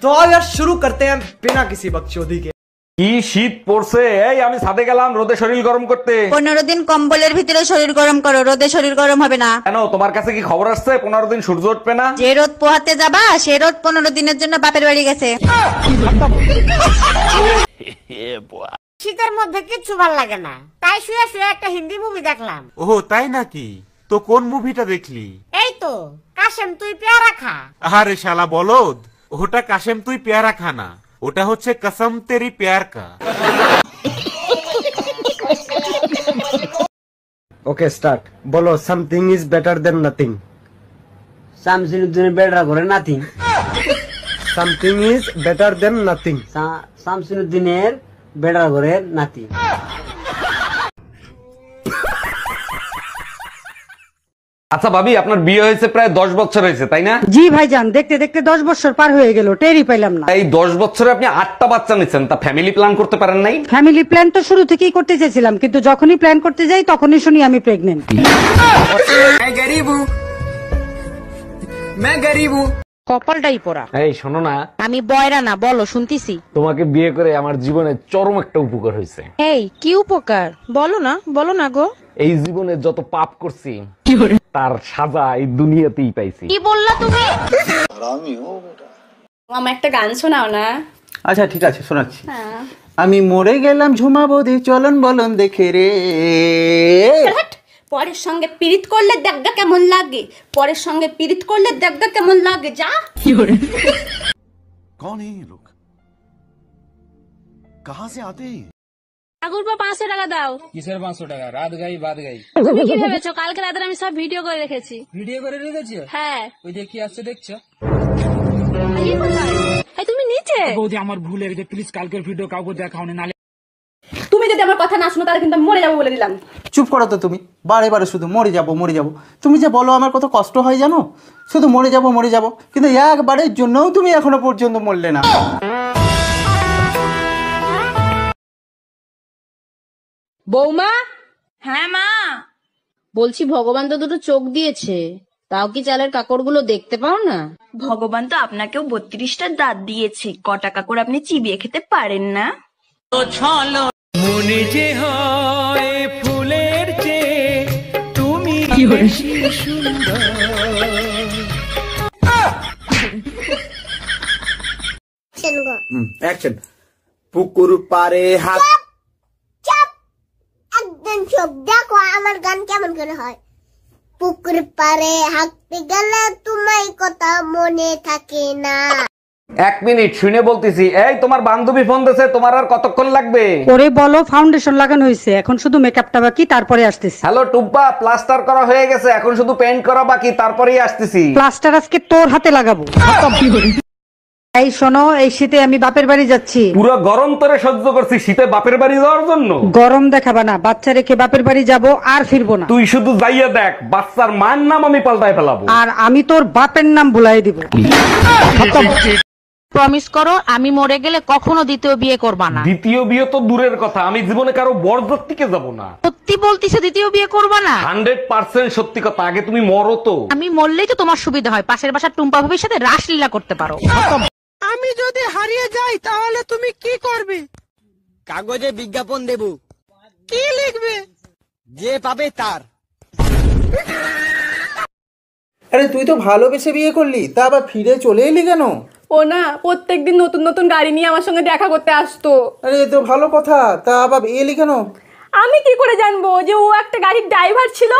तो यार शुरू करते हैं बिना किसी बकचोदी के। কি শীত পড়ছে, এই আমি ছাদে গেলাম রোদে শরীর গরম করতে। 15 দিন কম্বলের ভিতরে শরীর গরম করো, রোদে শরীর গরম হবে না। কেন, তোমার কাছে কি খবর আসছে 15 দিন সূর্য উঠবে না? যে রোদ পোহাতে যাবা সে রোদ 15 দিনের জন্য বাপের বাড়ি গেছে। শীতের মধ্যে কিচ্ছু ভালো লাগে না, তাই শুয়ে শুয়ে একটা হিন্দি মুভি দেখলাম। ওহ তাই নাকি? তো কোন মুভিটা দেখলি? এই তো কাশেম তুই পেয়ারা খা। আরে শালা বলদ, ওটা কাশেম তুই পেয়ারা খানা, ওটা হচ্ছে কসম তেরি প্যার কা। Okay start. बोलो something is better than nothing. শামসুদ্দিনের বেড়া করে nothing. Something is better than nothing. শামসুদ্দিনের বেড়া করে নাথিং। আচ্ছা ভাবি, আপনার বিয়ে হয়েছে প্রায় 10 বছর হয়েছে তাই না? জি ভাইজান, দেখতে দেখতে 10 বছর পার হয়ে গেল, টেরই পাইলাম না। এই 10 বছরে আপনি 8টা বাচ্চা নিচ্ছেন, তা ফ্যামিলি প্ল্যান করতে পারেন নাই? ফ্যামিলি প্ল্যান তো শুরু থেকেই করতে চেয়েছিলাম, কিন্তু যখনই প্ল্যান করতে যাই তখনই শুনি আমি প্রেগনেন্ট। কপালটাই পড়া। এই শোনো না, আমি বয়রা না, বলো শুনতিছি। তোমাকে বিয়ে করে আমার জীবনে চরম একটা উপকার হয়েছে। এই কি উপকার বলো না গো। এই জীবনে যত পাপ করছি তার সাজা এই দুনিয়াতেই পাইছি। কি বললা তুমি? আমার একটা গান শোনাও না। আচ্ছা ঠিক আছে, শোনাচ্ছি। আমি মরে গেলাম ঝুমা বৌদি চলন বলন দেখে রে। পরের সঙ্গে পিরিত করলে দেখগা কেমন লাগে, পরের সঙ্গে পিরিত করলে দেখগা কেমন লাগে। যা कौन है ये लोग, कहाँ से आते हैं? ঠাকুর পা 500 টাকা দাও। কিসের 500 টাকা? রাত গাই বাদ গাই। তুমি কি ভেবেছো কালকে রাতে আমি সব ভিডিও করে রেখেছি? ভিডিও করে রেখেছো? হ্যাঁ। ওই যে কি আসছে দেখছো? এই কোথায়? এই তুমি নিচে। বৌদি আমার ভুল হয়ে গেছে, প্লিজ কালকের ভিডিও কাউকে দেখাও না, নালে তুমি যদি আমার কথা না শুনো তাহলে কিন্তু আমি মরে যাবো বলে দিলাম। চুপ করো তো তুমি, বারে বারে শুধু মরে যাব মরে যাব। তুমি যে বলো আমার কত কষ্ট হয় জানো, শুধু মরে যাব, কিন্তু একবারের জন্যও তুমি এখনো পর্যন্ত মরলে না। বৌমা। হ্যাঁ মা। বলছি ভগবান তো দুটো চোখ দিয়েছে, তাও কি চালের কাকড়গুলো দেখতে পাও না? ভগবান তো আপনাকেও 32টা দাঁত দিয়েছে, কটা কাকড় আপনি চিবিয়ে খেতে পারেন না? মনে যে হয় ফুলের চেয়ে তুমি বেশি সুন্দর। অ্যাকশন। পুকুর পারে হাত। একদম চোখ দেখো আমার গান কেমন করে হয়। পুকুর পারে হাঁটতে গেলে তোমায় কথা মনে থাকে না। 1 মিনিট শুনে বলতেছি। এই তোমার বান্ধবী ফোন দিয়েছে, তোমার আর কতক্ষণ লাগবে? ওরে বলো ফাউন্ডেশন লাগানো হয়েছে, এখন শুধু মেকআপটা বাকি, তারপরে আসতেছি। হ্যালো টুম্পা, প্লাস্টার করা হয়ে গেছে, এখন শুধু পেইন্ট করা বাকি, তারপরেই আসতেছি। প্লাস্টার আজকে তোর হাতে লাগাবো। এই শোনো, এই শীতে আমি বাপের বাড়ি যাচ্ছি। পুরো গরম তোরে সহ্য করছি, শীতে বাপের বাড়ি যাওয়ার জন্য? গরম দেখাবা না, বাচ্চা রেখে বাপের বাড়ি যাব আর ফিরবো না। তুই শুধু যাইয়া দেখ, বাচ্চার মায়ের নাম আমি পাল্টায় ফেলাবো। আর আমি তোর বাপের নাম ভুলাই দিব। প্রমিস করো আমি মরে গেলে কখনো দ্বিতীয় বিয়ে করবা না। দ্বিতীয় বিয়ে তো দূরের কথা, আমি জীবনে কারো বরযাত্রীকে যাব না। সত্যি বলতিছে দ্বিতীয় বিয়ে করবা না? 100% সত্যি কথা। আগে তুমি মরো তো। আমি মরলেই তো তোমার সুবিধা হয়, পাশের বাসার টুম্পা ভাবির সাথে রাসলীলা করতে পারো। আমি যদি হারিয়ে যাই তাহলে তুমি কি করবে? কাগজে বিজ্ঞাপন দেব। কি লিখবে? যে পাবে তার। আরে তুই তো ভালোবেসে বিয়ে করলি, তা আবার ফিরে চলে এলি কেন? ও না প্রত্যেকদিন নতুন নতুন গাড়ি নিয়ে আমার সঙ্গে দেখা করতে আসতো। আরে এ তো ভালো কথা, তা আবার এলি কেন? আমি কি করে জানবো যে ও একটা গাড়ির ড্রাইভার ছিল?